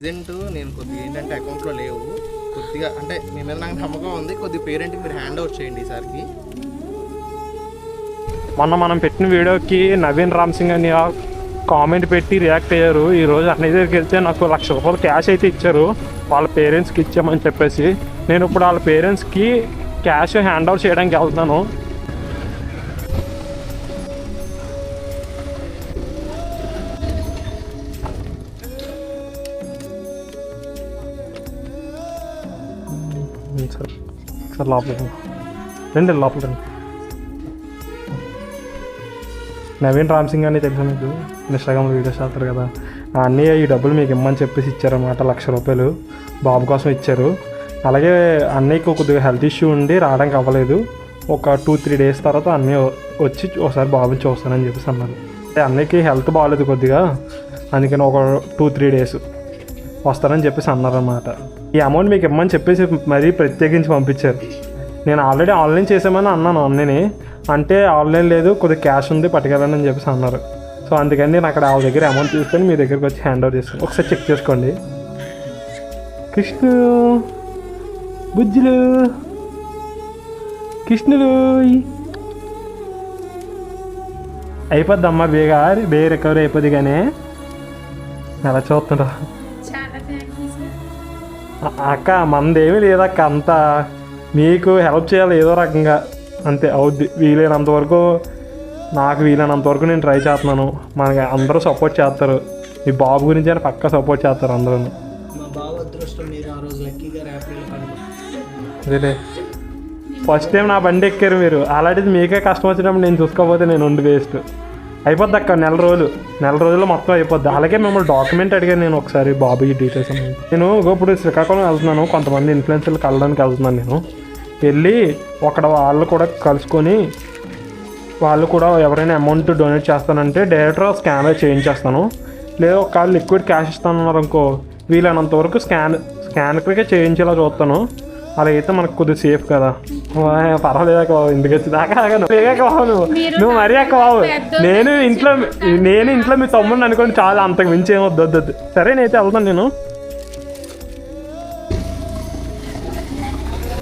Present నేను కొద్దిగా ఏంటంటే అకౌంట్లో లేవు కొద్దిగా అంటే మీ మీద నాకు నమ్మకం ఉంది కొద్దిగా పేరెంట్కి మీరు హ్యాండ్ ఓవర్ చేయండి ఈసారికి. మొన్న మనం పెట్టిన వీడియోకి నవీన్ రామ్ సింగ్ అని కామెంట్ పెట్టి రియాక్ట్ అయ్యారు. ఈరోజు అన్నయ్య దగ్గరికి వెళ్తే నాకు ₹1,00,000 క్యాష్ అయితే ఇచ్చారు వాళ్ళ పేరెంట్స్కి ఇచ్చామని చెప్పేసి. నేను ఇప్పుడు వాళ్ళ పేరెంట్స్కి క్యాష్ హ్యాండ్ ఓవర్ చేయడానికి వెళ్తున్నాను. సార్ లోపల రండి లోపల రండి. నవీన్ రామ్ సింగ్ అని తెలుసా మీకు? ఇన్స్టాగ్రామ్లో వీడియోస్ చేస్తారు కదా. అన్నయ్య ఈ డబ్బులు మీకు ఇమ్మని చెప్పేసి ఇచ్చారన్నమాట. ₹1,00,000 బాబు కోసం ఇచ్చారు. అలాగే అన్నయ్యకి కొద్దిగా హెల్త్ ఇష్యూ ఉండి రావడానికి అవ్వలేదు. ఒక 2-3 డేస్ తర్వాత అన్నయ్య వచ్చి ఒకసారి బాబుని చూస్తానని చెప్పేసి అన్నారు. అంటే అన్నయ్యకి హెల్త్ బాగాలేదు కొద్దిగా, అందుకని ఒక 2-3 డేస్ వస్తారని చెప్పేసి అన్నారన్నమాట. ఈ అమౌంట్ మీకు ఇమ్మని చెప్పేసి మరీ ప్రత్యేకించి పంపించారు. నేను ఆల్రెడీ ఆన్లైన్ చేసామని అన్నాను అన్నని, అంటే ఆన్లైన్ లేదు కొద్దిగా క్యాష్ ఉంది పట్టుకెళ్ళండి అని చెప్పేసి అన్నారు. సో అందుకని నేను అక్కడ వాళ్ళ దగ్గర అమౌంట్ తీసుకొని మీ దగ్గరికి వచ్చి హ్యాండ్ ఓవర్ చేస్తాను. ఒకసారి చెక్ చేసుకోండి. కృష్ణు బుజ్జులు కృష్ణులు అయిపోద్దమ్మా, బేగా రికవరీ అయిపోద్ది. కానీ అలా చూస్తుంటా అక్క, మనదేమీ లేదక్క, అంతా మీకు హెల్ప్ చేయాలి ఏదో రకంగా, అంతే అవుద్ది. వీలైనంత వరకు నాకు వీలైనంత వరకు నేను ట్రై చేస్తున్నాను. మనకి అందరూ సపోర్ట్ చేస్తారు. మీ బాబు గురించి అని పక్కా సపోర్ట్ చేస్తారు అందరూ. అదే ఫస్ట్ టైం నా బండి ఎక్కారు మీరు. అలాంటిది మీకే కష్టం వచ్చినప్పుడు నేను చూసుకోకపోతే నేను ఉండి వేస్ట్. అయిపోద్ది అక్క, నెల రోజుల్లో మొత్తం అయిపోద్ది. అలాగే మిమ్మల్ని డాక్యుమెంట్ అడిగాను నేను ఒకసారి బాబుకి డీటెయిల్స్. నేను ఇప్పుడు శ్రీకాకుళం వెళ్తున్నాను, కొంతమంది ఇన్ఫ్లుయెన్సర్లు కలవడానికి వెళ్తున్నాను. నేను వెళ్ళి అక్కడ వాళ్ళు కూడా కలుసుకొని వాళ్ళు కూడా ఎవరైనా అమౌంట్ డొనేట్ చేస్తానంటే డైరెక్ట్గా స్కానర్ చేయించేస్తాను. లేదా ఒకవేళ లిక్విడ్ క్యాష్ ఇస్తానన్నారు అనుకో, వీలైనంత వరకు స్కానర్కే చేయించేలా చూస్తాను. అలా అయితే మనకు కొద్దిగా సేఫ్ కదా. పర్వాలేదాక బాబు, ఇంటికి వచ్చి దాకా నువ్వు మరీ అక్క బాబు. నేను ఇంట్లో మీ తమ్ముడిని అనుకోండి చాలా, అంతకు మించి ఏమొద్దు. సరే నేనైతే వెళ్తాను. నేను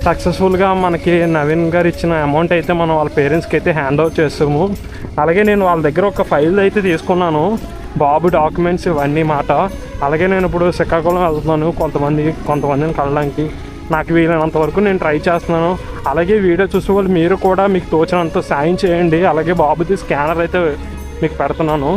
సక్సెస్ఫుల్గా మనకి నవీన్ గారు ఇచ్చిన అమౌంట్ అయితే మనం వాళ్ళ పేరెంట్స్కి అయితే హ్యాండ్ ఓవర్ చేస్తాము. అలాగే నేను వాళ్ళ దగ్గర ఒక ఫైల్ అయితే తీసుకున్నాను, బాబు డాక్యుమెంట్స్ ఇవన్నీ మాట. అలాగే నేను ఇప్పుడు శ్రీకాకుళం వెళ్తున్నాను కొంతమందిని కలడానికి. నాకు వీలైనంత వరకు నేను ట్రై చేస్తున్నాను. అలాగే వీడియో చూసే వాళ్ళు మీరు కూడా మీకు తోచినంత సాయం చేయండి. అలాగే బాబుది స్కానర్ అయితే మీకు పెడుతున్నాను.